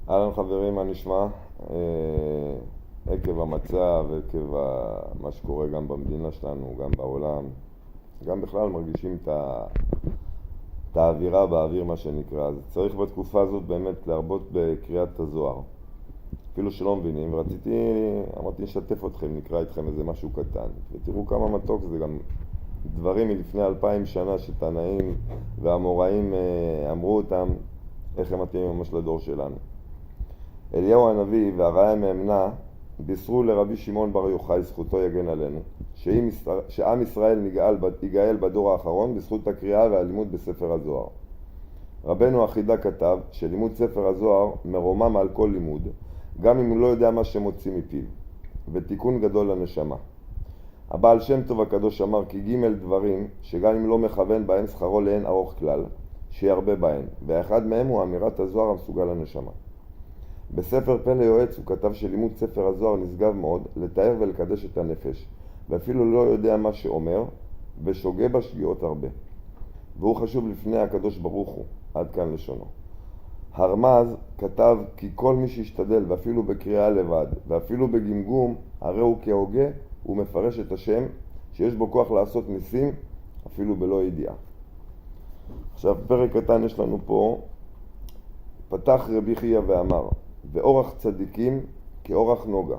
אהלן חברים, מה נשמע? עקב המצב, עקב מה שקורה גם במדינה שלנו, גם בעולם, גם בכלל מרגישים את האווירה באוויר, מה שנקרא. אז צריך בתקופה הזאת באמת להרבות בקריאת הזוהר, אפילו שלא מבינים. אמרתי נשתף אתכם, נקרא איתכם איזה משהו קטן, ותראו כמה מתוק זה. גם דברים מלפני 2000 שנה שתנאים והאמוראים אמרו אותם, איך הם מתאימים ממש לדור שלנו. אליהו הנביא והראיה מאמנה בישרו לרבי שמעון בר יוחאי, זכותו יגן עלינו, שעם ישראל יגאל בדור האחרון בזכות הקריאה והלימוד בספר הזוהר. רבנו החידה כתב שלימוד ספר הזוהר מרומם על כל לימוד, גם אם הוא לא יודע מה שמוציא מפיו, ותיקון גדול לנשמה. הבעל שם טוב הקדוש אמר כי ג' דברים שגם אם לא מכוון בהם שכרו לאין ארוך כלל, שירבה בהם, ואחד מהם הוא אמירת הזוהר המסוגל לנשמה. בספר פלא יועץ הוא כתב שלימוד ספר הזוהר נשגב מאוד לתאר ולקדש את הנפש, ואפילו לא יודע מה שאומר, ושוגה בשגיאות הרבה. והוא חשוב לפני הקדוש ברוך הוא, עד כאן לשונו. הרמז כתב כי כל מי שישתדל, ואפילו בקריאה לבד, ואפילו בגמגום, הרי הוא כהוגה, הוא מפרש את השם, שיש בו כוח לעשות ניסים, אפילו בלא ידיעה. עכשיו, פרק קטן יש לנו פה. פתח רבי חייא ואמר, ואורח צדיקים כאורח נוגה,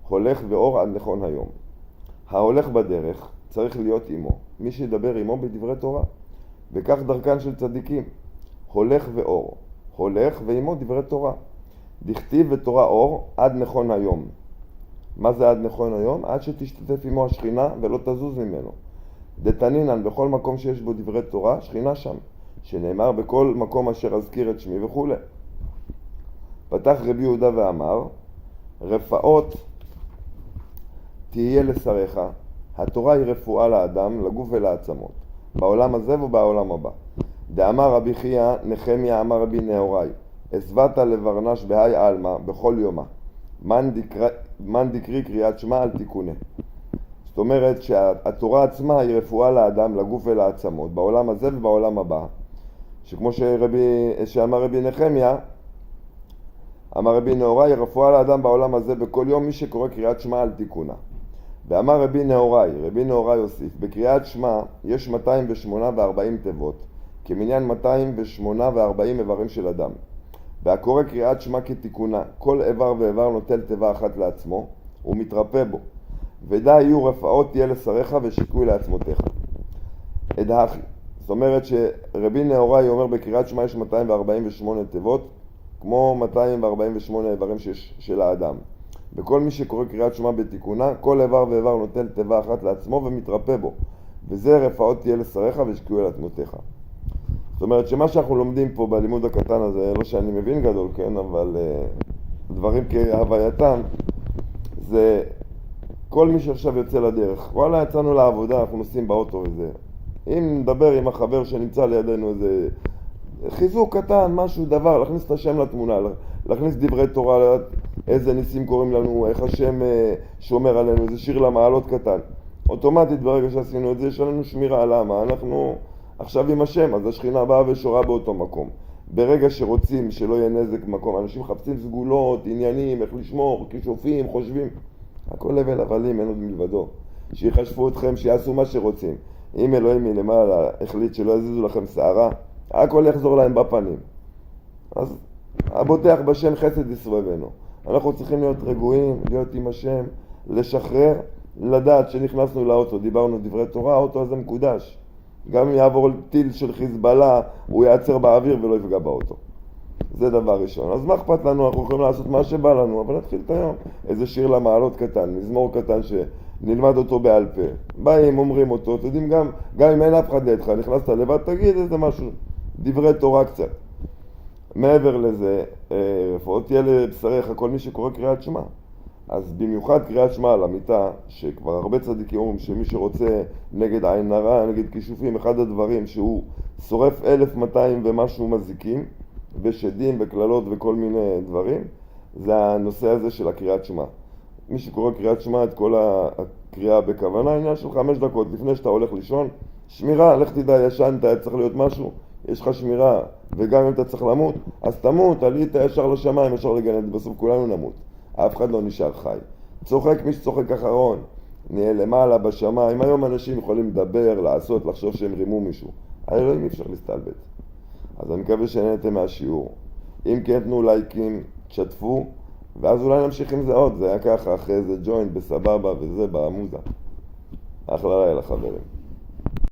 הולך ואור עד נכון היום. ההולך בדרך צריך להיות עמו, מי שידבר עמו בדברי תורה, וכך דרכן של צדיקים, הולך ואור, הולך ועמו דברי תורה. דכתיב ותורה אור עד נכון היום. מה זה עד נכון היום? עד שתשתתף עמו השכינה ולא תזוז ממנו. דתנינן, בכל מקום שיש בו דברי תורה, שכינה שם, שנאמר בכל מקום אשר אזכיר את שמי וכו'. פתח רבי יהודה ואמר, רפאות תהיה לשריך, התורה היא רפואה לאדם, לגוף ולעצמות, בעולם הזה ובעולם הבא. דאמר רבי חייא נחמיה אמר רבי נהוראי, הסברת לברנש בהי עלמא בכל יומה, מן דקרי קריאת שמע על תיקונה. זאת אומרת שהתורה עצמה היא רפואה לאדם, לגוף ולעצמות, בעולם הזה ובעולם הבא. שכמו שאמר רבי נחמיה, אמר רבי נהוראי, רפואה לאדם בעולם הזה בכל יום מי שקורא קריאת שמע על תיקונה. ואמר רבי נהוראי הוסיף, בקריאת שמע יש 208 תיבות, כמניין 208 איברים של אדם. והקורא קריאת שמע כתיקונה, כל איבר ואיבר נוטל תיבה אחת לעצמו, הוא מתרפא בו. ודע יהיו רפאות תהיה לשריך ושיקוי לעצמותיך. אדהכי. זאת אומרת שרבי נהוראי אומר בקריאת שמע יש 248 תיבות, כמו 248 איברים של האדם. וכל מי שקורא קריאת שמע בתיקונה, כל איבר ואיבר נוטל תיבה אחת לעצמו ומתרפא בו. וזה רפאות תהיה לשריך ושיקוי לעצמותיך. זאת אומרת שמה שאנחנו לומדים פה בלימוד הקטן הזה, לא שאני מבין גדול, כן, אבל דברים כהווייתם, זה כל מי שעכשיו יוצא לדרך. וואלה, יצאנו לעבודה, אנחנו נוסעים באוטו וזה. אם נדבר עם החבר שנמצא לידינו איזה חיזוק קטן, משהו, דבר, להכניס את השם לתמונה, להכניס דברי תורה, איזה ניסים קוראים לנו, איך השם שומר עלינו, איזה שיר למעלות קטן. אוטומטית ברגע שעשינו את זה, יש לנו שמירה. למה? אנחנו עכשיו עם השם, אז השכינה באה ושורה באותו מקום. ברגע שרוצים שלא יהיה נזק במקום, אנשים מחפשים סגולות, עניינים, איך לשמור, כישופים, חושבים. הכל הבל הבלים, אין עוד מלבדו. שיחשפו אתכם, שיעשו מה שרוצים. אם אלוהים מלמעלה החליט שלא יזיזו לכם שערה, הכל יחזור להם בפנים. אז הבוטח בשם חסד יסובבנו. אנחנו צריכים להיות רגועים, להיות עם השם, לשחרר, לדעת שנכנסנו לאוטו, דיברנו דברי תורה, האוטו הזה מקודש. גם אם יעבור טיל של חיזבאללה, הוא יעצר באוויר ולא יפגע באוטו. זה דבר ראשון. אז מה אכפת לנו? אנחנו יכולים לעשות מה שבא לנו, אבל נתחיל את היום. איזה שיר למעלות קטן, מזמור קטן שנלמד אותו בעל פה. באים, אומרים אותו, אתם יודעים, גם אם אין אף אחד לידך, נכנסת לבד, תגיד איזה משהו, דברי תורה קצת. מעבר לזה, רפואות תהיה לבשריך, כל מי שקורא קריאת שמע. אז במיוחד קריאת שמע על המיטה, שכבר הרבה צדיקים אומרים שמי שרוצה נגד עין הרע, נגד כישופים, אחד הדברים שהוא שורף 1200 ומשהו מזיקים, ושדים וכללות וכל מיני דברים, זה הנושא הזה של הקריאת שמע. מי שקורא קריאת שמע, את כל הקריאה בכוונה, עניין של 5 דקות לפני שאתה הולך לישון, שמירה, לך תדע, ישנת, צריך להיות משהו, יש לך שמירה, וגם אם אתה צריך למות, אז תמות, עלית ישר לשמיים, ישר לגנת, בסוף כולנו נמות. אף אחד לא נשאר חי. צוחק מי שצוחק אחרון. נהיה למעלה בשמיים. היום אנשים יכולים לדבר, לעשות, לחשוב שהם רימו מישהו. האלוהים אי אפשר להסתלבט. אז אני מקווה שנהנתם מהשיעור. אם כן, תנו לייקים, תשתפו, ואז אולי נמשיך עם זה עוד. זה היה ככה, אחרי זה ג'וינט בסבבה וזה בעמוזה. אחלה לילה חברים.